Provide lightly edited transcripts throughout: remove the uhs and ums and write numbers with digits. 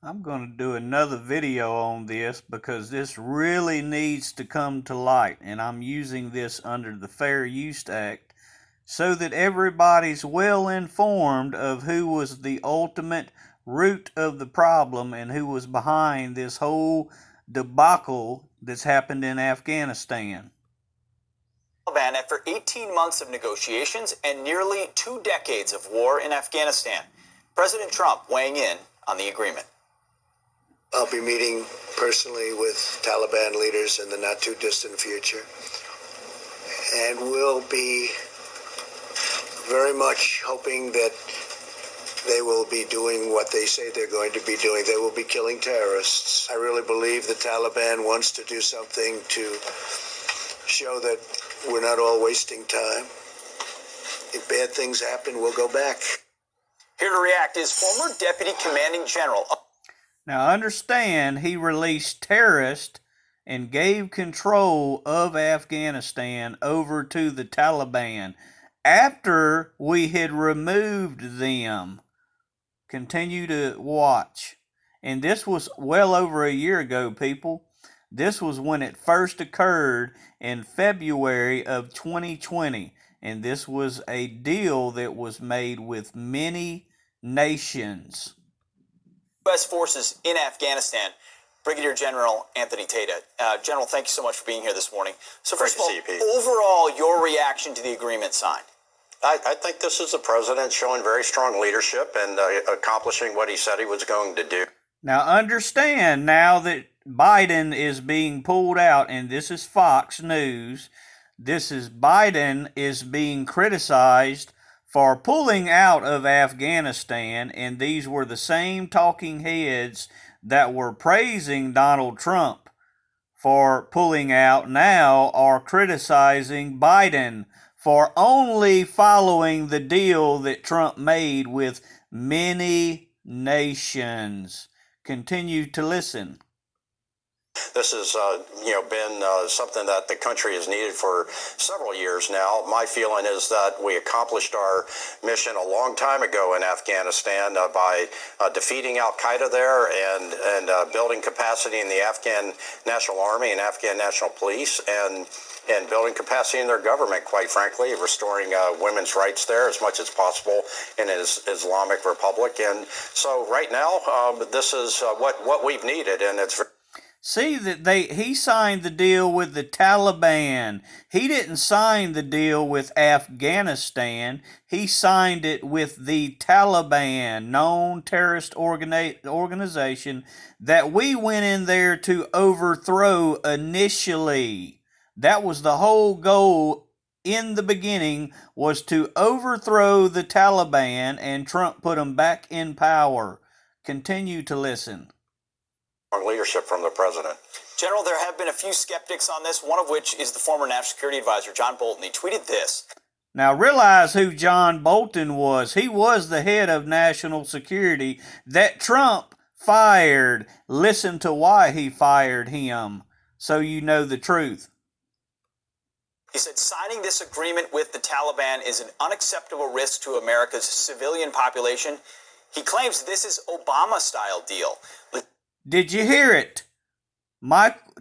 I'm going to do another video on this because this really needs to come to light, and I'm using this under the Fair Use Act so that everybody's well informed of who was the ultimate root of the problem and who was behind this whole debacle that's happened in Afghanistan. Taliban after 18 months of negotiations and nearly 2 decades of war in Afghanistan. President Trump weighing in on the agreement. I'll be meeting personally with Taliban leaders in the not too distant future. And we'll be very much hoping that they will be doing what they say they're going to be doing. They will be killing terrorists. I really believe the Taliban wants to do something to show that we're not all wasting time. If bad things happen, we'll go back. Here to react is former Deputy Commanding General. Now understand, he released terrorists and gave control of Afghanistan over to the Taliban after we had removed them. Continue to watch. And this was well over a year ago, people. This was when it first occurred in February of 2020. And this was a deal that was made with many nations. U.S. forces in Afghanistan. Brigadier General Anthony Tata. General, thank you so much for being here this morning. So first of all, overall, your reaction to the agreement signed? I think this is the president showing very strong leadership and accomplishing what he said he was going to do. Now understand, now that Biden is being pulled out, and this is Fox News, Biden is being criticized for pulling out of Afghanistan, and these were the same talking heads that were praising Donald Trump for pulling out now are criticizing Biden for only following the deal that Trump made with many nations. Continue to listen. This has, been something that the country has needed for several years now. My feeling is that we accomplished our mission a long time ago in Afghanistan by defeating al-Qaeda there and building capacity in the Afghan National Army and Afghan National Police and building capacity in their government, quite frankly, restoring women's rights there as much as possible in Islamic Republic. And so right now, this is what we've needed, and it's See that he signed the deal with the Taliban. He didn't sign the deal with Afghanistan. He signed it with the Taliban, known terrorist organization that we went in there to overthrow initially. That was the whole goal in the beginning, was to overthrow the Taliban, and Trump put them back in power. Continue to listen. Leadership from the president. General, there have been a few skeptics on this, one of which is the former National Security Advisor, John Bolton. He tweeted this. Now realize who John Bolton was. He was the head of national security that Trump fired. Listen to why he fired him, so you know the truth. He said signing this agreement with the Taliban is an unacceptable risk to America's civilian population. He claims this is Obama-style deal. Did you hear it?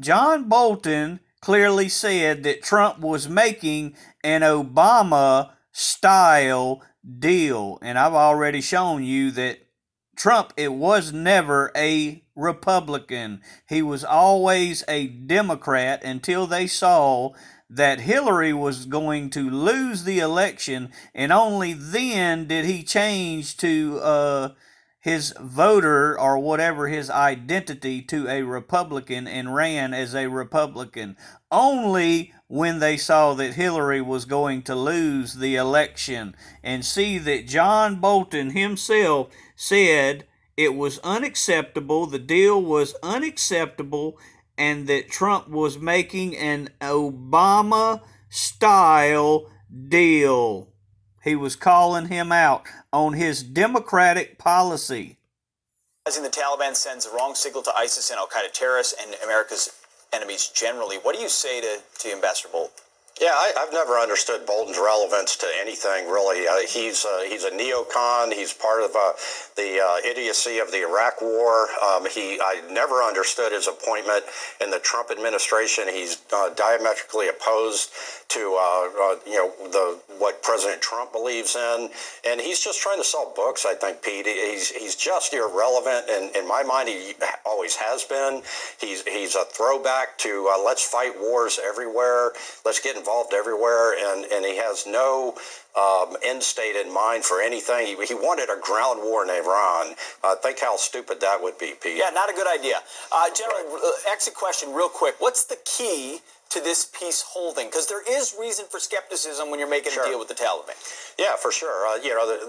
John Bolton clearly said that Trump was making an Obama-style deal. And I've already shown you that Trump, it was never a Republican. He was always a Democrat until they saw that Hillary was going to lose the election, and only then did he change to his voter or whatever his identity to a Republican and ran as a Republican. Only when they saw that Hillary was going to lose the election. And see that John Bolton himself said it was unacceptable, the deal was unacceptable, and that Trump was making an Obama-style deal. He was calling him out on his democratic policy. The Taliban sends the wrong signal to ISIS and al-Qaeda terrorists and America's enemies generally. What do you say to Ambassador Bolton? Yeah, I've never understood Bolton's relevance to anything, really. He's a neocon. He's part of the idiocy of the Iraq War. I never understood his appointment in the Trump administration. He's diametrically opposed to what President Trump believes in, and he's just trying to sell books. I think, Pete. He's just irrelevant, and in my mind, he always has been. He's a throwback to let's fight wars everywhere. Let's get involved everywhere, and he has no end state in mind for anything. He wanted a ground war in Iran. Think how stupid that would be, Pete. Yeah, not a good idea. General, exit question real quick. What's the key to this peace holding? Because there is reason for skepticism when you're making a deal with the Taliban. Yeah, for sure.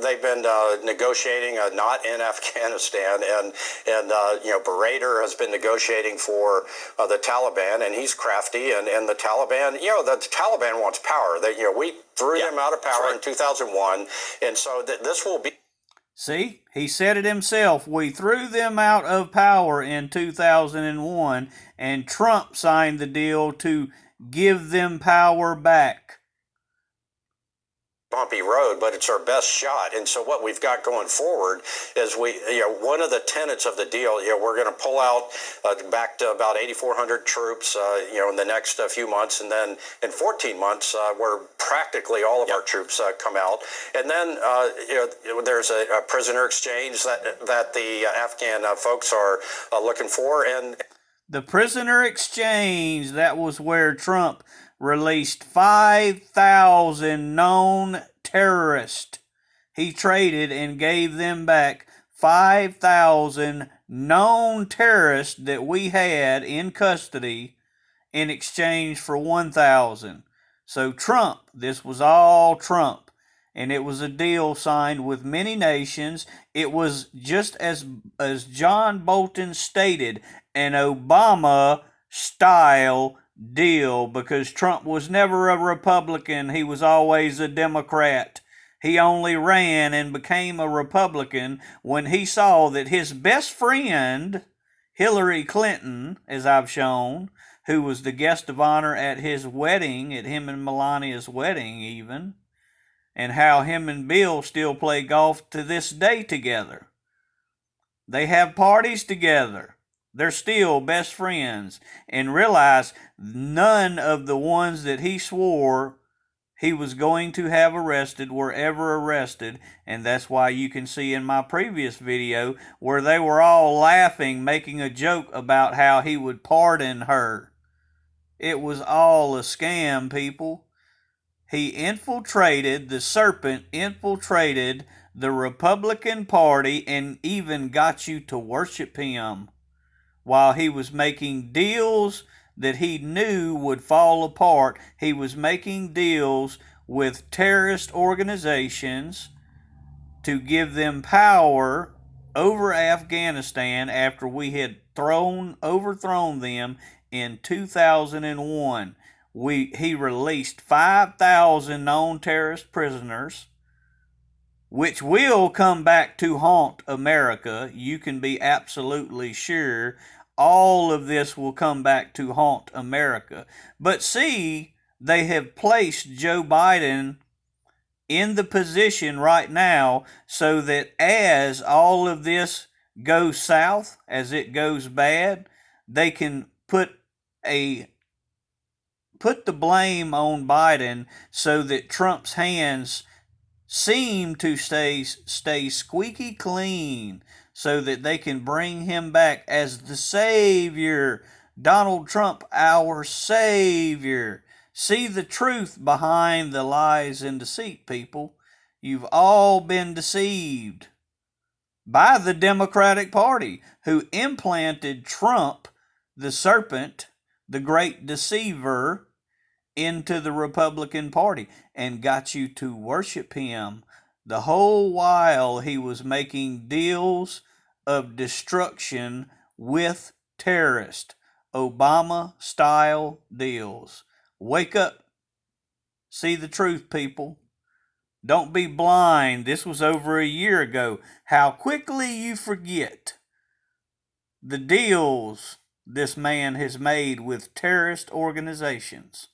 They've been negotiating not in Afghanistan, and Berater has been negotiating for the Taliban, and he's crafty, and the Taliban, the Taliban wants power. We threw them out of power in 2001, and so this will be. See, he said it himself. We threw them out of power in 2001, and Trump signed the deal to give them power back. Bumpy road, but it's our best shot. And so what we've got going forward is one of the tenets of the deal, we're going to pull out back to about 8,400 troops, in the next few months. And then in 14 months, where practically all of our troops come out. And then, there's a prisoner exchange that the Afghan folks are looking for. And the prisoner exchange, that was where Trump released 5,000 known terrorists. He traded and gave them back 5,000 known terrorists that we had in custody in exchange for 1,000. So Trump, this was all Trump. And it was a deal signed with many nations. It was just as John Bolton stated, an Obama-style deal, because Trump was never a Republican. He was always a Democrat. He only ran and became a Republican when he saw that his best friend, Hillary Clinton, as I've shown, who was the guest of honor at his wedding, at him and Melania's wedding even, and how him and Bill still play golf to this day together. They have parties together. They're still best friends. And realize none of the ones that he swore he was going to have arrested were ever arrested. And that's why you can see in my previous video where they were all laughing, making a joke about how he would pardon her. It was all a scam, people. The serpent infiltrated the Republican Party and even got you to worship him while he was making deals that he knew would fall apart. He was making deals with terrorist organizations to give them power over Afghanistan after we had overthrown them in 2001. He released 5,000 known terrorist prisoners, which will come back to haunt America. You can be absolutely sure all of this will come back to haunt America. But see, they have placed Joe Biden in the position right now so that as all of this goes south, as it goes bad, they can put the blame on Biden so that Trump's hands seem to stay squeaky clean so that they can bring him back as the savior. Donald Trump, our savior. See the truth behind the lies and deceit, people. You've all been deceived by the Democratic Party, who implanted Trump, the serpent, the great deceiver, into the Republican Party and got you to worship him the whole while he was making deals of destruction with terrorists, Obama-style deals. Wake up. See the truth, people. Don't be blind. This was over a year ago. How quickly you forget the deals this man has made with terrorist organizations.